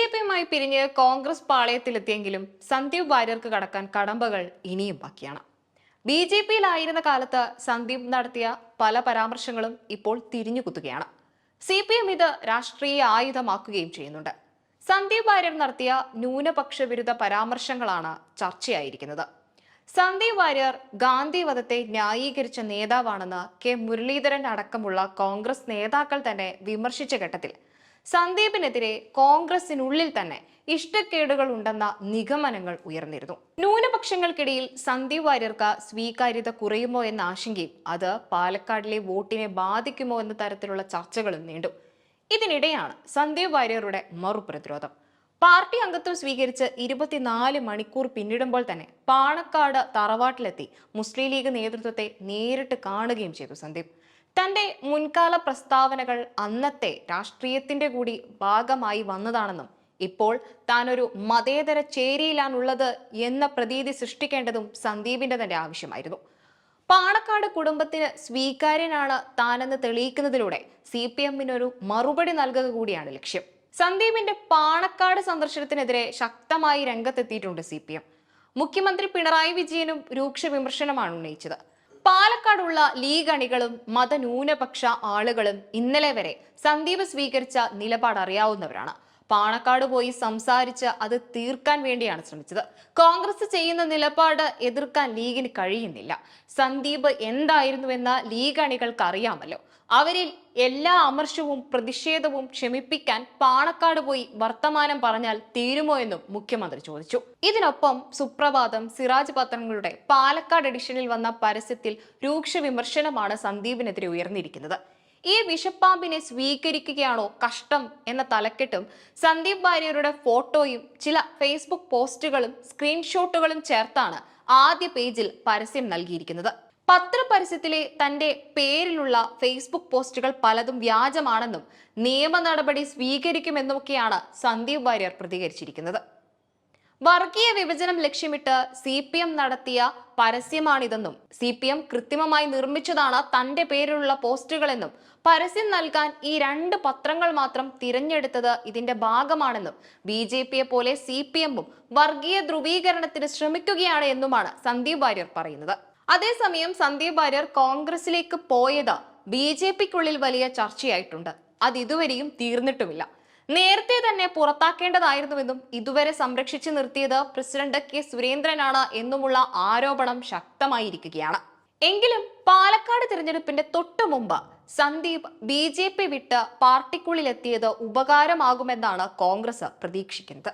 ബി.ജെ.പിയുമായി പിരിഞ്ഞ് കോൺഗ്രസ് പാളയത്തിലെത്തിയെങ്കിലും സന്ദീപ് വാര്യർക്ക് കടക്കാൻ കടമ്പകൾ ഇനിയും ബാക്കിയാണ്. ബി.ജെ.പിയിലായിരുന്ന കാലത്ത് സന്ദീപ് നടത്തിയ പല പരാമർശങ്ങളും ഇപ്പോൾ തിരിഞ്ഞുകുത്തുകയാണ്. CPM ഇത് രാഷ്ട്രീയ ആയുധമാക്കുകയും ചെയ്യുന്നുണ്ട്. സന്ദീപ് വാര്യർ നടത്തിയ ന്യൂനപക്ഷ വിരുദ്ധ പരാമർശങ്ങളാണ് ചർച്ചയായിരിക്കുന്നത്. സന്ദീപ് വാര്യർ ഗാന്ധി വധത്തെ ന്യായീകരിച്ച നേതാവാണെന്ന് കെ മുരളീധരൻ അടക്കമുള്ള കോൺഗ്രസ് നേതാക്കൾ തന്നെ വിമർശിച്ച ഘട്ടത്തിൽ സന്ദീപിനെതിരെ കോൺഗ്രസിനുള്ളിൽ തന്നെ ഇഷ്ടക്കേടുകൾ ഉണ്ടെന്ന നിഗമനങ്ങൾ ഉയർന്നിരുന്നു. ന്യൂനപക്ഷങ്ങൾക്കിടയിൽ സന്ദീപ് വാര്യർക്ക് സ്വീകാര്യത കുറയുമോ എന്ന ആശങ്കയും അത് പാലക്കാടിലെ വോട്ടിനെ ബാധിക്കുമോ എന്ന തരത്തിലുള്ള ചർച്ചകളും നീണ്ടു. ഇതിനിടെയാണ് സന്ദീപ് വാര്യരുടെ മറുപ്രതിരോധം. പാർട്ടി അംഗത്വം സ്വീകരിച്ച് 24 മണിക്കൂർ പിന്നിടുമ്പോൾ തന്നെ പാണക്കാട് തറവാട്ടിലെത്തി മുസ്ലിം ലീഗ് നേതൃത്വത്തെ നേരിട്ട് കാണുകയും ചെയ്തു സന്ദീപ്. തന്റെ മുൻകാല പ്രസ്താവനകൾ അന്നത്തെ രാഷ്ട്രീയത്തിന്റെ കൂടി ഭാഗമായി വന്നതാണെന്നും ഇപ്പോൾ താനൊരു മതേതര ചേരിയിലാണുള്ളത് എന്ന പ്രതീതി സൃഷ്ടിക്കേണ്ടതും സന്ദീപിന്റെ തന്നെ ആവശ്യമായിരുന്നു. പാണക്കാട് കുടുംബത്തിന് സ്വീകാര്യനാണ് താനെന്ന് തെളിയിക്കുന്നതിലൂടെ CPMനൊരു മറുപടി നൽകുക കൂടിയാണ് ലക്ഷ്യം. സന്ദീപിന്റെ പാണക്കാട് സന്ദർശനത്തിനെതിരെ ശക്തമായി രംഗത്തെത്തിയിട്ടുണ്ട് CPM. മുഖ്യമന്ത്രി പിണറായി വിജയനും രൂക്ഷ വിമർശനമാണ് ഉന്നയിച്ചത്. പാലക്കാടുള്ള ലീഗ് അണികളും മതന്യൂനപക്ഷ ആളുകളും ഇന്നലെ വരെ സന്ദീപ് സ്വീകരിച്ച നിലപാട് അറിയാവുന്നവരാണ്. പാണക്കാട് പോയി സംസാരിച്ച് അത് തീർക്കാൻ വേണ്ടിയാണ് ശ്രമിച്ചത്. കോൺഗ്രസ് ചെയ്യുന്ന നിലപാട് എതിർക്കാൻ ലീഗിന് കഴിയുന്നില്ല. സന്ദീപ് എന്തായിരുന്നുവെന്ന് ലീഗ് അണികൾക്ക് അറിയാമല്ലോ. അവരിൽ എല്ലാ അമർഷവും പ്രതിഷേധവും ക്ഷമിപ്പിക്കാൻ പാണക്കാട് പോയി വർത്തമാനം പറഞ്ഞാൽ തീരുമോ എന്നും മുഖ്യമന്ത്രി ചോദിച്ചു. ഇതിനൊപ്പം സുപ്രഭാതം, സിറാജ് പത്രങ്ങളുടെ പാലക്കാട് എഡിഷനിൽ വന്ന പരസ്യത്തിൽ രൂക്ഷ വിമർശനമാണ് സന്ദീപിനെതിരെ ഉയർന്നിരിക്കുന്നത്. ഈ വിഷപ്പാമ്പിനെ സ്വീകരിക്കുകയാണോ കഷ്ടം എന്ന തലക്കെട്ടും സന്ദീപ് വാര്യരുടെ ഫോട്ടോയും ചില ഫേസ്ബുക്ക് പോസ്റ്റുകളും സ്ക്രീൻഷോട്ടുകളും ചേർത്താണ് ആദ്യ പേജിൽ പരസ്യം നൽകിയിരിക്കുന്നത്. പത്രപരസ്യത്തിലെ തന്റെ പേരിലുള്ള ഫേസ്ബുക്ക് പോസ്റ്റുകൾ പലതും വ്യാജമാണെന്നും നിയമ നടപടി സ്വീകരിക്കുമെന്നുമൊക്കെയാണ് സന്ദീപ് വാര്യർ പ്രതികരിച്ചിരിക്കുന്നത്. വർഗീയ വിഭജനം ലക്ഷ്യമിട്ട് CPM നടത്തിയ പരസ്യമാണിതെന്നും CPM കൃത്രിമമായി നിർമ്മിച്ചതാണ് തന്റെ പേരിലുള്ള പോസ്റ്റുകളെന്നും പരസ്യം നൽകാൻ ഈ 2 പത്രങ്ങൾ മാത്രം തിരഞ്ഞെടുത്തത് ഇതിന്റെ ഭാഗമാണെന്നും BJPയെ പോലെ CPMഉം വർഗീയ ധ്രുവീകരണത്തിന് ശ്രമിക്കുകയാണ് എന്നുമാണ് സന്ദീപ് വാര്യർ പറയുന്നത്. അതേസമയം സന്ദീപ് വാര്യർ കോൺഗ്രസിലേക്ക് പോയത് BJPക്കുള്ളിൽ വലിയ ചർച്ചയായിട്ടുണ്ട്. അത് ഇതുവരെയും തീർന്നിട്ടുമില്ല. നേരത്തെ തന്നെ പുറത്താക്കേണ്ടതായിരുന്നുവെന്നും ഇതുവരെ സംരക്ഷിച്ചു നിർത്തിയത് പ്രസിഡന്റ് K സുരേന്ദ്രനാണ് എന്നുമുള്ള ആരോപണം ശക്തമായിരിക്കുകയാണ്. എങ്കിലും പാലക്കാട് തിരഞ്ഞെടുപ്പിന്റെ തൊട്ടു മുമ്പ് സന്ദീപ് BJP വിട്ട് പാർട്ടിക്കുള്ളിലെത്തിയത് ഉപകാരമാകുമെന്നാണ് കോൺഗ്രസ് പ്രതീക്ഷിക്കുന്നത്.